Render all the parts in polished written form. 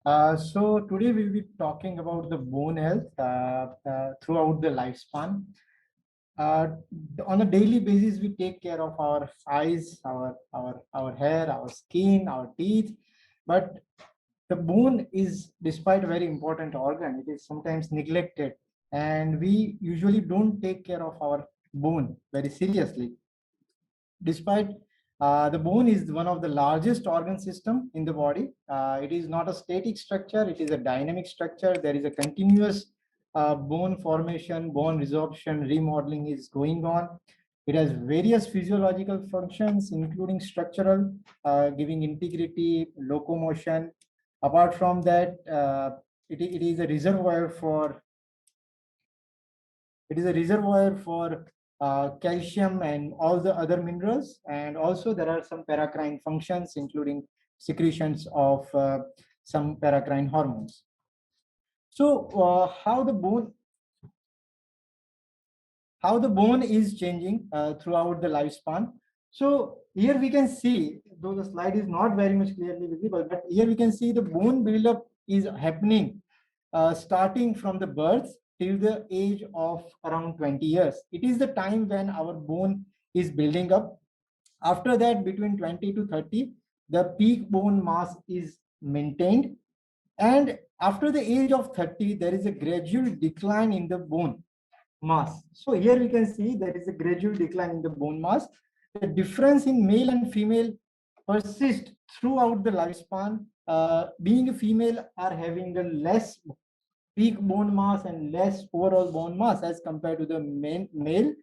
So today we'll be talking about the bone health throughout the lifespan. Uh, on a daily basis, we take care of our eyes, our hair, our skin, our teeth. But the bone is, despite a very important organ, it is sometimes neglected, and we usually don't take care of our bone very seriously. Despite the bone is one of the largest organ system in the body. It is not a static structure, it is a dynamic structure. There is a continuous bone formation, bone resorption, remodeling is going on. It has various physiological functions, including structural, giving integrity, locomotion. Apart from that, it is a reservoir for calcium and all the other minerals. And also there are some paracrine functions, including secretions of some paracrine hormones. So how the bone is changing throughout the lifespan. So here we can see, though the slide is not very much clearly visible, but here we can see the bone buildup is happening starting from the birth till the age of around 20 years. It is the time when our bone is building up. After that, between 20 to 30, the peak bone mass is maintained. And after the age of 30, there is a gradual decline in the bone mass. So here we can see there is a gradual decline in the bone mass. The difference in male and female persists throughout the lifespan. Being a female are having a less peak bone mass and less overall bone mass as compared to the male,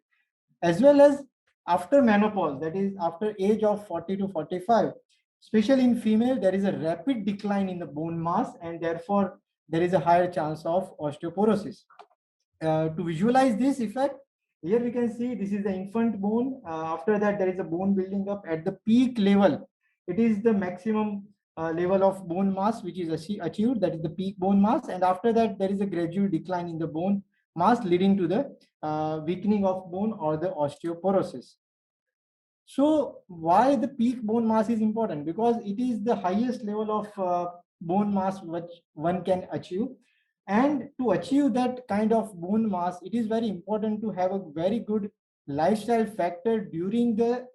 as well as after menopause, that is after age of 40 to 45. Especially in female, there is a rapid decline in the bone mass, and therefore there is a higher chance of osteoporosis. To visualize this effect, here we can see this is the infant bone. After that, there is a bone building up at the peak level. It is the maximum level of bone mass which is achieved, that is the peak bone mass. And after that, there is a gradual decline in the bone mass, leading to the weakening of bone or the osteoporosis. So why the peak bone mass is important? Because it is the highest level of bone mass which one can achieve. And to achieve that kind of bone mass, it is very important to have a very good lifestyle factor during the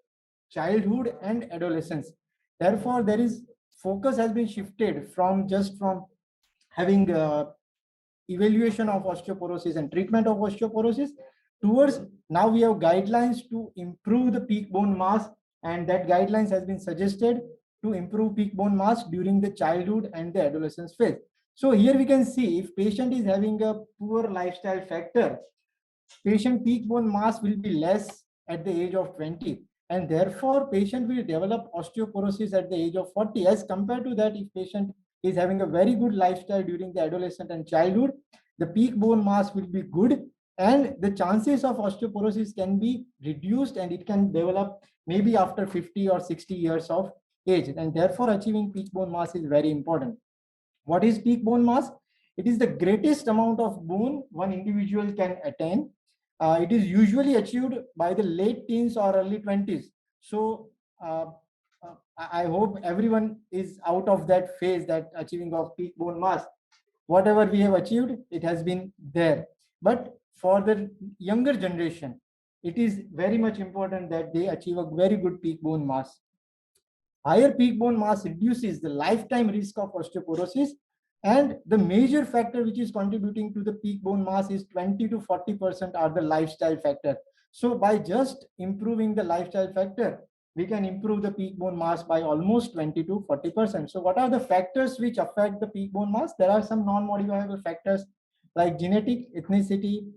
childhood and adolescence. Therefore, there is focus has been shifted from having evaluation of osteoporosis and treatment of osteoporosis towards now we have guidelines to improve the peak bone mass, and that guidelines has been suggested to improve peak bone mass during the childhood and the adolescence phase. So here we can see if patient is having a poor lifestyle factor, patient peak bone mass will be less at the age of 20, and therefore patient will develop osteoporosis at the age of 40. As compared to that, if patient is having a very good lifestyle during the adolescent and childhood, the peak bone mass will be good, and the chances of osteoporosis can be reduced, and it can develop maybe after 50 or 60 years of age. And therefore achieving peak bone mass is very important. What is peak bone mass? It is the greatest amount of bone one individual can attain. It is usually achieved by the late teens or early 20s. So I hope everyone is out of that phase, that achieving of peak bone mass. Whatever we have achieved, it has been there. But for the younger generation, it is very much important that they achieve a very good peak bone mass. Higher peak bone mass reduces the lifetime risk of osteoporosis, and the major factor which is contributing to the peak bone mass is 20 to 40% are the lifestyle factor. So by just improving the lifestyle factor, we can improve the peak bone mass by almost 20 to 40%. So what are the factors which affect the peak bone mass? There are some non-modifiable factors like genetic, ethnicity,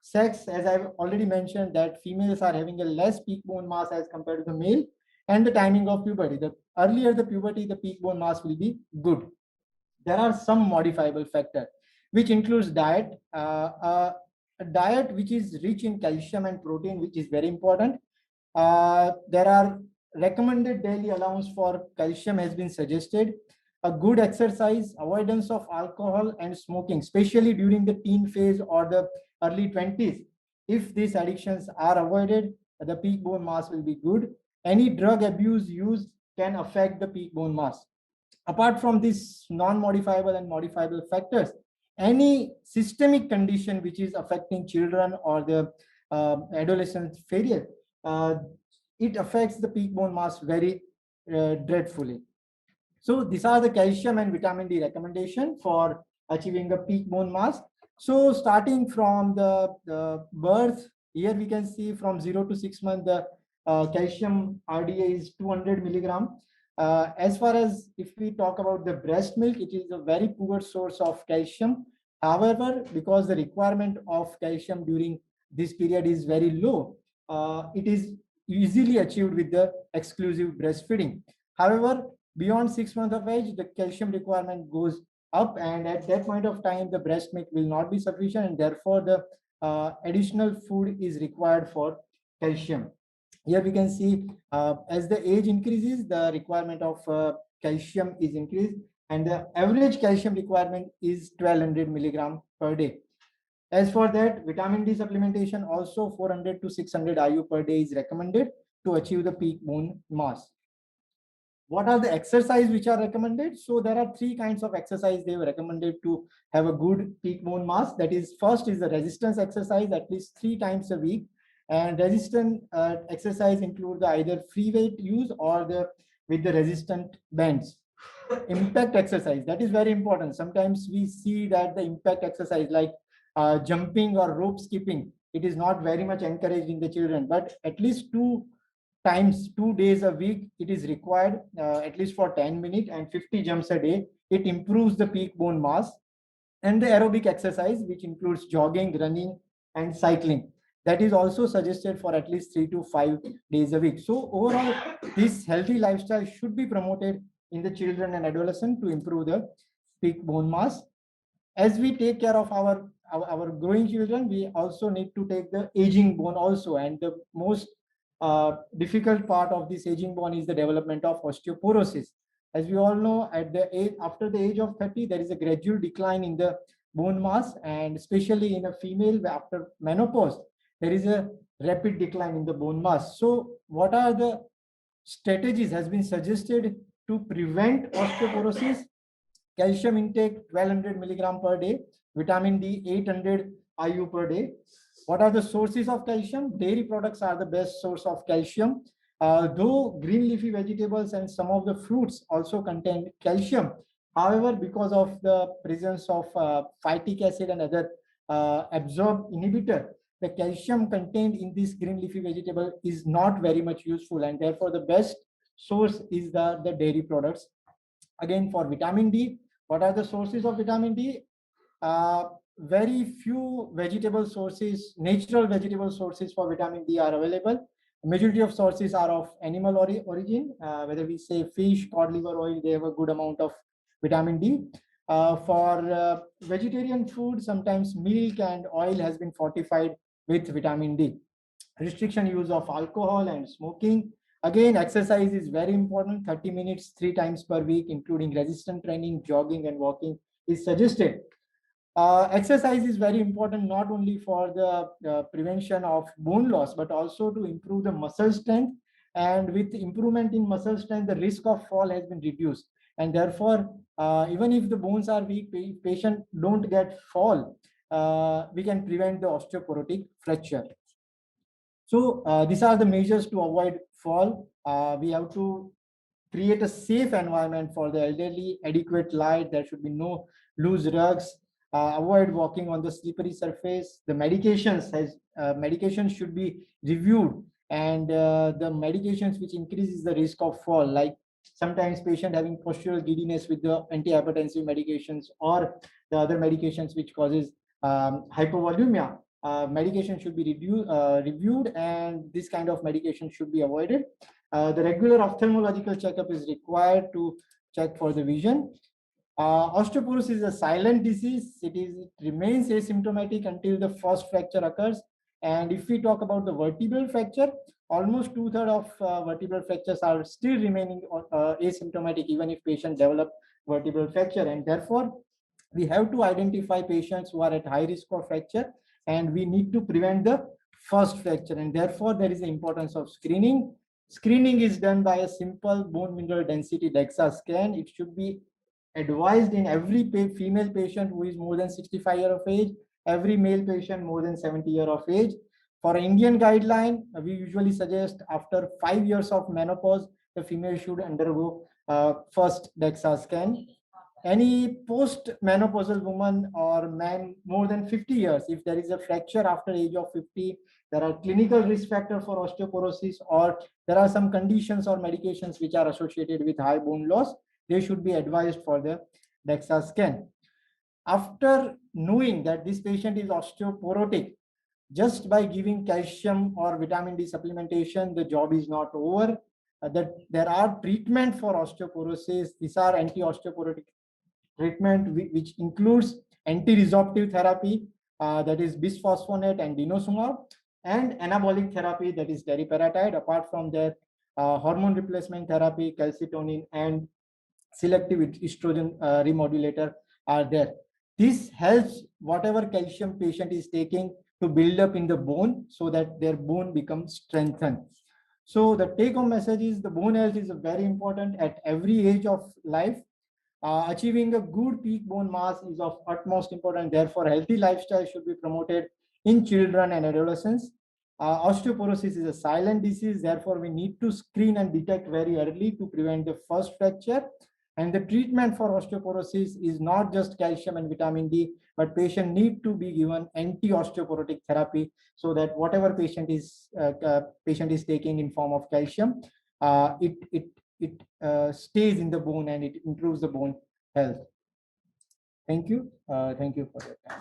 sex. As I've already mentioned, that females are having a less peak bone mass as compared to the male, and the timing of puberty. The earlier the puberty, the peak bone mass will be good. There are some modifiable factors, which includes diet, a diet which is rich in calcium and protein, which is very important. There are recommended daily allowance for calcium has been suggested. A good exercise, avoidance of alcohol and smoking, especially during the teen phase or the early 20s. If these addictions are avoided, the peak bone mass will be good. Any drug abuse use can affect the peak bone mass. apart from these non-modifiable and modifiable factors, any systemic condition which is affecting children or the adolescent failure, uh, it affects the peak bone mass very dreadfully. So these are the calcium and vitamin D recommendation for achieving a peak bone mass. So starting from the birth, here we can see from 0 to 6 months, the calcium RDA is 200 milligram. As far as if we talk about the breast milk, it is a very poor source of calcium. However, because the requirement of calcium during this period is very low, it is easily achieved with the exclusive breastfeeding. However, beyond 6 months of age, the calcium requirement goes up, and at that point of time, the breast milk will not be sufficient, and therefore the additional food is required for calcium. Here we can see as the age increases, the requirement of calcium is increased, and the average calcium requirement is 1200 milligram per day. As for that, vitamin D supplementation also 400 to 600 IU per day is recommended to achieve the peak bone mass. What are the exercise which are recommended? So there are three kinds of exercise they were recommended to have a good peak bone mass. That is, first is the resistance exercise at least 3 times a week. And resistant exercise include the either free weight use or the with the resistant bands. Impact exercise, that is very important. Sometimes we see that the impact exercise like jumping or rope skipping, it is not very much encouraged in the children, but at least 2 times 2 days a week it is required, at least for 10 minutes and 50 jumps a day. It improves the peak bone mass. And the aerobic exercise, which includes jogging, running, and cycling, that is also suggested for at least 3 to 5 days a week. So overall, this healthy lifestyle should be promoted in the children and adolescent to improve the peak bone mass. As we take care of our growing children, we also need to take the aging bone also. And the most difficult part of this aging bone is the development of osteoporosis. As we all know, at the age after the age of 30, there is a gradual decline in the bone mass, and especially in a female after menopause, there is a rapid decline in the bone mass. So, what are the strategies has been suggested to prevent osteoporosis? Calcium intake 1200 milligram per day, vitamin D 800 IU per day. What are the sources of calcium? Dairy products are the best source of calcium. Though green leafy vegetables and some of the fruits also contain calcium. However, because of the presence of phytic acid and other absorb inhibitor, the calcium contained in this green leafy vegetable is not very much useful, and therefore the best source is the dairy products. Again, for vitamin D, what are the sources of vitamin D? Very few vegetable sources, natural vegetable sources for vitamin D are available. Majority of sources are of animal origin, whether we say fish, cod liver oil, they have a good amount of vitamin D. For vegetarian food, sometimes milk and oil has been fortified with vitamin D. Restriction use of alcohol and smoking. Again, exercise is very important. 30 minutes, 3 times per week, including resistance training, jogging, and walking is suggested. Exercise is very important not only for the prevention of bone loss, but also to improve the muscle strength. And with improvement in muscle strength, the risk of fall has been reduced. And therefore, even if the bones are weak, patient don't get fall, we can prevent the osteoporotic fracture. So these are the measures to avoid fall. We have to create a safe environment for the elderly, adequate light. There should be no loose rugs. Avoid walking on the slippery surface. The medications should be reviewed, and the medications which increases the risk of fall, like sometimes patient having postural giddiness with the antihypertensive medications or the other medications which causes hypovolemia. Medication should be reviewed, and this kind of medication should be avoided. The regular ophthalmological checkup is required to check for the vision. Osteoporosis is a silent disease. It remains asymptomatic until the first fracture occurs. And if we talk about the vertebral fracture, almost 2/3 of vertebral fractures are still remaining asymptomatic, even if patient develop vertebral fracture. And therefore, we have to identify patients who are at high risk of fracture, and we need to prevent the first fracture. And therefore, there is the importance of screening. Screening is done by a simple bone mineral density DEXA scan. It should be advised in every female patient who is more than 65 years of age, every male patient more than 70 years of age. For Indian guideline, we usually suggest after 5 years of menopause, the female should undergo first DEXA scan. Any post-menopausal woman or man more than 50 years, if there is a fracture after age of 50, there are clinical risk factors for osteoporosis, or there are some conditions or medications which are associated with high bone loss, they should be advised for the DEXA scan. After knowing that this patient is osteoporotic, just by giving calcium or vitamin D supplementation, the job is not over. That there are treatment for osteoporosis. These are anti-osteoporotic treatment, which includes anti-resorptive therapy, that is bisphosphonate and denosumab, and anabolic therapy, that is teriparatide. Apart from that, hormone replacement therapy, calcitonin, and selective estrogen remodulator are there. This helps whatever calcium patient is taking to build up in the bone so that their bone becomes strengthened. So the take home message is the bone health is very important at every age of life. Achieving a good peak bone mass is of utmost importance. Therefore, healthy lifestyle should be promoted in children and adolescents. Osteoporosis is a silent disease. Therefore, we need to screen and detect very early to prevent the first fracture. And the treatment for osteoporosis is not just calcium and vitamin D, but patient need to be given anti-osteoporotic therapy so that whatever patient is taking in form of calcium, it stays in the bone and it improves the bone health. Thank you. Thank you for your time.